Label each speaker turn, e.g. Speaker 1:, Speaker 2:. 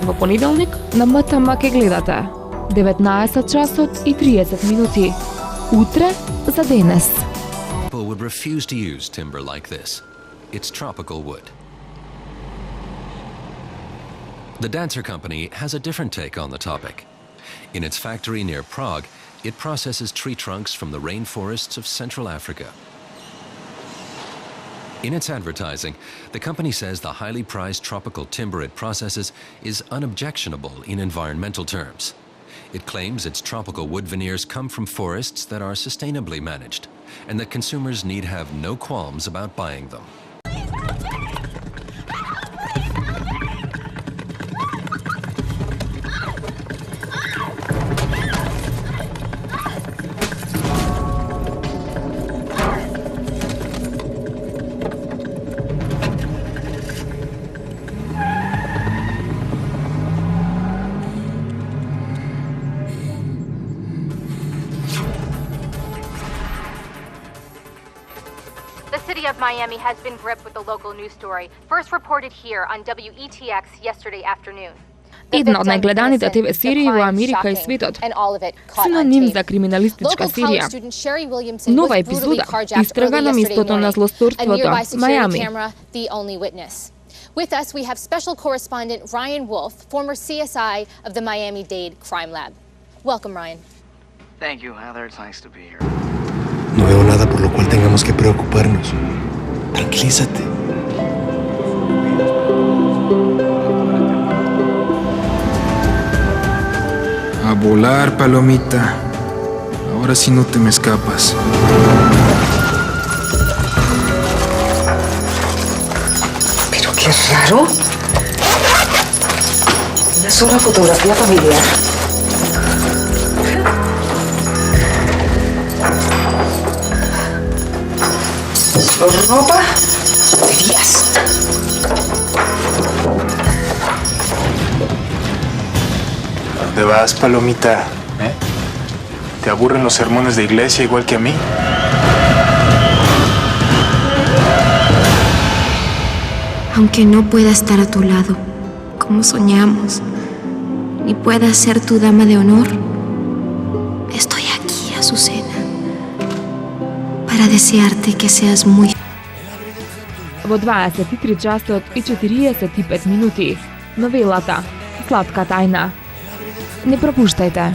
Speaker 1: Во понеделник на МТМ ке гледате 19 часот и 30 минути. Утре за денес.
Speaker 2: People would refuse to use timber like this. It's tropical wood. The Dancer Company has a different take on the topic. In its factory near Prague, it processes tree trunks from the rainforests of Central Africa. In its advertising, the company says the highly prized tropical timber it processes is unobjectionable in environmental terms. It claims its tropical wood veneers come from forests that are sustainably managed, and that consumers need have no qualms about buying them.
Speaker 3: The city of Miami has been gripped with the local news story, first reported here on WETX yesterday afternoon.
Speaker 1: Една од најгледаните ТВ серии во Америка и светот. Синоним за криминалистичка серија. Нова епизода истрага на местото на злосторството, Мајами.
Speaker 3: With us we have special correspondent Ryan Wolf, former CSI of the Miami-Dade Crime Lab. Welcome, Ryan.
Speaker 4: Thank you, Heather. It's nice to be here.
Speaker 5: No veo nada por lo cual tengamos que preocuparnos. Tranquilízate.
Speaker 6: A volar, palomita. Ahora sí no te me escapas.
Speaker 7: Pero qué raro. No es una fotografía familiar. Ropa de días.
Speaker 5: ¿A dónde vas, palomita? ¿Te aburren los sermones de iglesia igual que a mí?
Speaker 8: Aunque no pueda estar a tu lado, como soñamos, ni pueda ser tu dama de honor, estoy aquí, Azucena, para desearte que seas muy...
Speaker 1: Во 23 часот и 45 минути. Новелата Сладка тајна. Не пропуштајте.